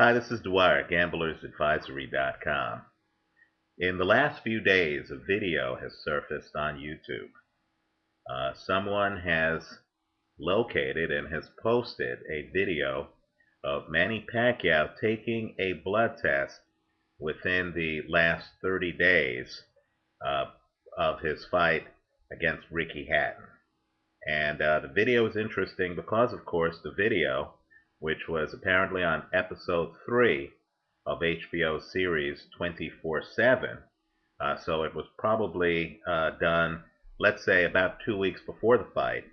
Hi, this is Dwyer, gamblersadvisory.com. In the last few days, a video has surfaced on YouTube. Someone has located and has posted a video of Manny Pacquiao taking a blood test within the last 30 days uh, of his fight against Ricky Hatton. And the video is interesting because, of course, the video, which was apparently on episode 3 of HBO's series 24/7, so it was probably done, let's say, about 2 weeks before the fight,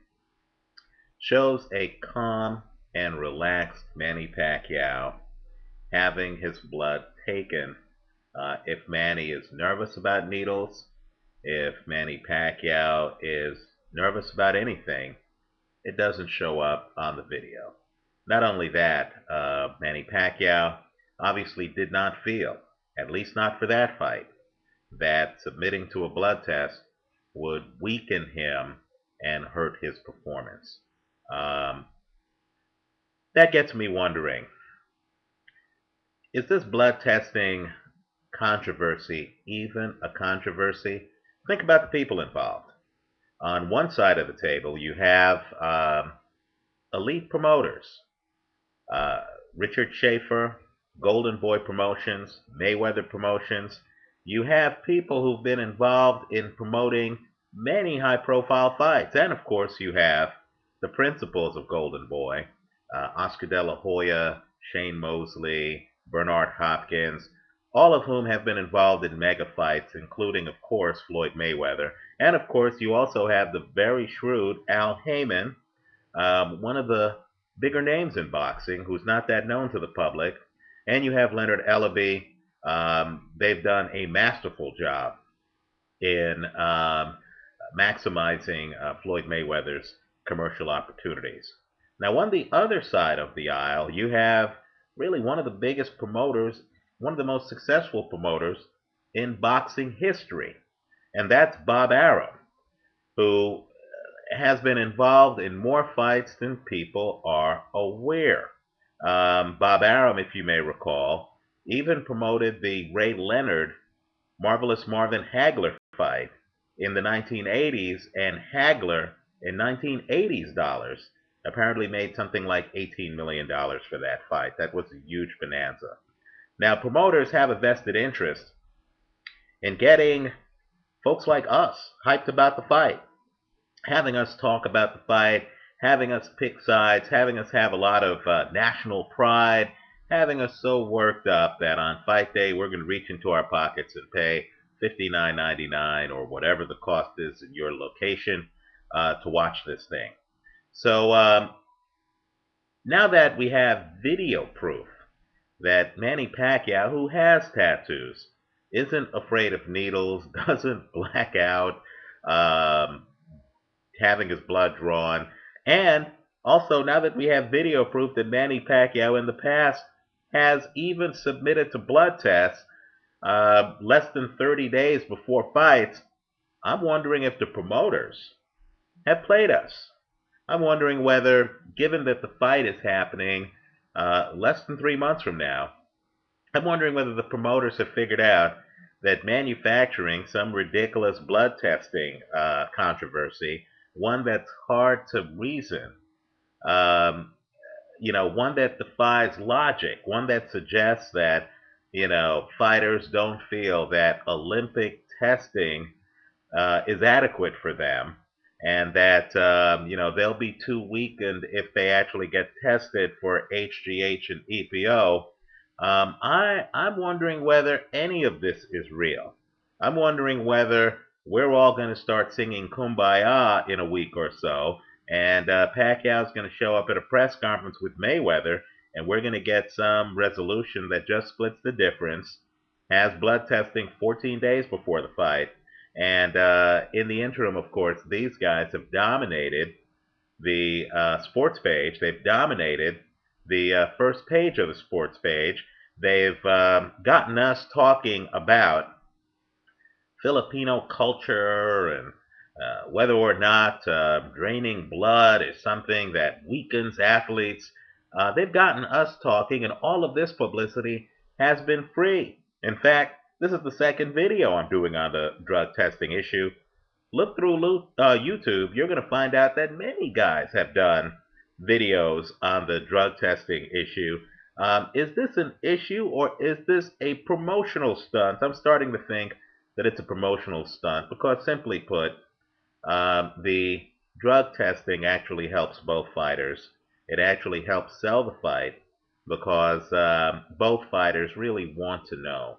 shows a calm and relaxed Manny Pacquiao having his blood taken. If Manny is nervous about needles, if Manny Pacquiao is nervous about anything, it doesn't show up on the video. Not only that, Manny Pacquiao obviously did not feel, at least not for that fight, that submitting to a blood test would weaken him and hurt his performance. Um, that gets me wondering, is this blood testing controversy even a controversy? Think about the people involved. On one side of the table, you have elite promoters. Uh, Richard Schaefer, Golden Boy Promotions, Mayweather Promotions. You have people who've been involved in promoting many high-profile fights. And, of course, you have the principals of Golden Boy, Oscar De La Hoya, Shane Mosley, Bernard Hopkins, all of whom have been involved in mega fights, including, of course, Floyd Mayweather. And, of course, you also have the very shrewd Al Heyman, one of the bigger names in boxing, who's not that known to the public. And you have Leonard Ellaby. They've done a masterful job in maximizing Floyd Mayweather's commercial opportunities. Now, on the other side of the aisle, you have really one of the biggest promoters, one of the most successful promoters in boxing history, and that's Bob Arum, who has been involved in more fights than people are aware. Bob Arum, if you may recall, even promoted the Ray Leonard Marvelous Marvin Hagler fight in the 1980s, and Hagler in 1980s dollars apparently made something like $18 million for that fight. That was a huge bonanza. Now, promoters have a vested interest in getting folks like us hyped about the fight, having us talk about the fight, having us pick sides, having us have a lot of national pride, having us so worked up that on fight day we're going to reach into our pockets and pay $59.99 or whatever the cost is in your location to watch this thing. So now that we have video proof that Manny Pacquiao, who has tattoos, isn't afraid of needles, doesn't black out, um, having his blood drawn. And also, now that we have video proof that Manny Pacquiao in the past has even submitted to blood tests less than 30 days before fights, I'm wondering if the promoters have played us. I'm wondering whether, given that the fight is happening less than 3 months from now, I'm wondering whether the promoters have figured out that manufacturing some ridiculous blood testing controversy, one that's hard to reason, um, one that defies logic, one that suggests that, fighters don't feel that Olympic testing is adequate for them, and that, they'll be too weakened if they actually get tested for HGH and EPO. I'm wondering whether any of this is real. I'm wondering whether we're all going to start singing Kumbaya in a week or so, and Pacquiao's going to show up at a press conference with Mayweather, and we're going to get some resolution that just splits the difference, has blood testing 14 days before the fight, and in the interim, of course, these guys have dominated the sports page. They've dominated the first page of the sports page. They've gotten us talking about Filipino culture and whether or not draining blood is something that weakens athletes. They've gotten us talking, and all of this publicity has been free. In fact, this is the second video I'm doing on the drug testing issue. Look through YouTube, you're going to find out that many guys have done videos on the drug testing issue. Is this an issue or is this a promotional stunt? I'm starting to think that it's a promotional stunt because, simply put, the drug testing actually helps both fighters. It actually helps sell the fight because both fighters really want to know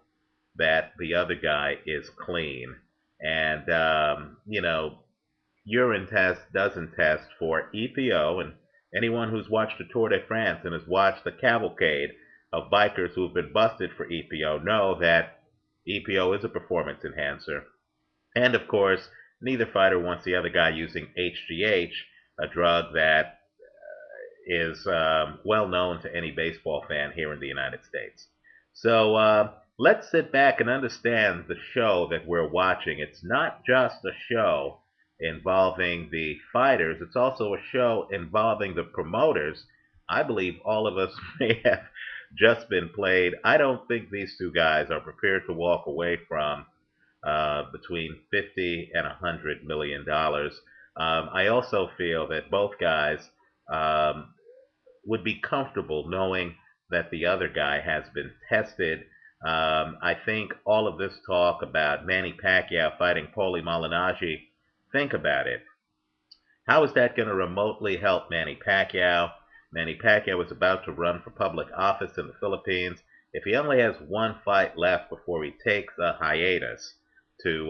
that the other guy is clean. And, urine test doesn't test for EPO. And anyone who's watched the Tour de France and has watched the cavalcade of bikers who've been busted for EPO know that EPO is a performance enhancer. And of course, neither fighter wants the other guy using HGH, a drug that is well known to any baseball fan here in the United States. So let's sit back and understand the show that we're watching. It's not just a show involving the fighters, it's also a show involving the promoters. I believe all of us may have just been played. I don't think these two guys are prepared to walk away from between 50 and $100 million. I also feel that both guys um, would be comfortable knowing that the other guy has been tested. I think all of this talk about Manny Pacquiao fighting Paulie Malignaggi, think about it. How is that going to remotely help Manny Pacquiao? Manny Pacquiao is about to run for public office in the Philippines. If he only has one fight left before he takes a hiatus to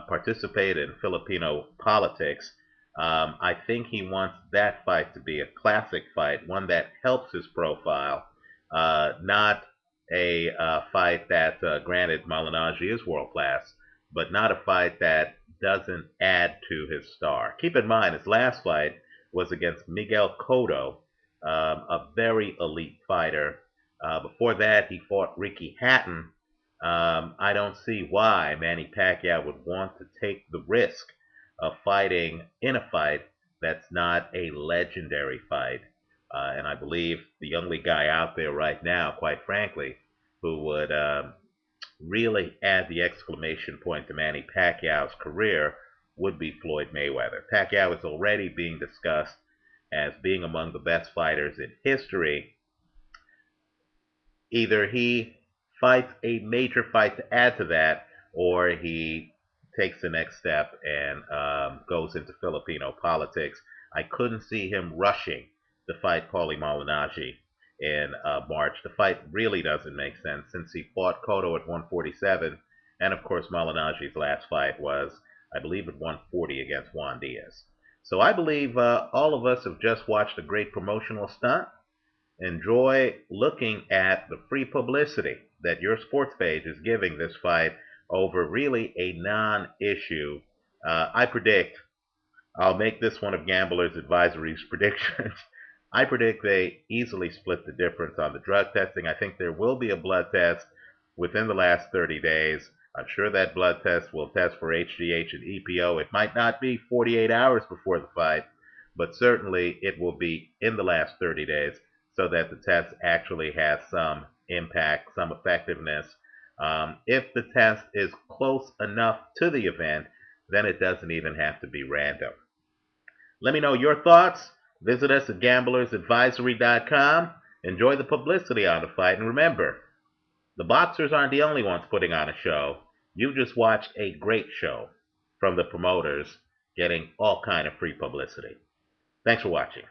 participate in Filipino politics, I think he wants that fight to be a classic fight, one that helps his profile, not a fight that, granted, Malignaggi is world class, but not a fight that doesn't add to his star. Keep in mind, his last fight was against Miguel Cotto, a very elite fighter. Before that, he fought Ricky Hatton. I don't see why Manny Pacquiao would want to take the risk of fighting in a fight that's not a legendary fight. And I believe the only guy out there right now, quite frankly, who would really add the exclamation point to Manny Pacquiao's career would be Floyd Mayweather. Pacquiao is already being discussed as being among the best fighters in history. Either he fights a major fight to add to that, or he takes the next step and goes into Filipino politics. I couldn't see him rushing to fight Paulie Malignaggi in March. The fight really doesn't make sense since he fought Cotto at 147, and of course Malignaggi's last fight was, I believe, at 140 against Juan Diaz. So I believe all of us have just watched a great promotional stunt. Enjoy looking at the free publicity that your sports page is giving this fight over really a non-issue. I predict I'll make this one of Gambler's Advisory's predictions. I predict they easily split the difference on the drug testing. I think there will be a blood test within the last 30 days. I'm sure that blood test will test for HGH and EPO. It might not be 48 hours before the fight, but certainly it will be in the last 30 days so that the test actually has some impact, some effectiveness. If the test is close enough to the event, then it doesn't even have to be random. Let me know your thoughts. Visit us at gamblersadvisory.com. Enjoy the publicity on the fight. And remember, the boxers aren't the only ones putting on a show. You just watched a great show from the promoters getting all kind of free publicity. Thanks for watching.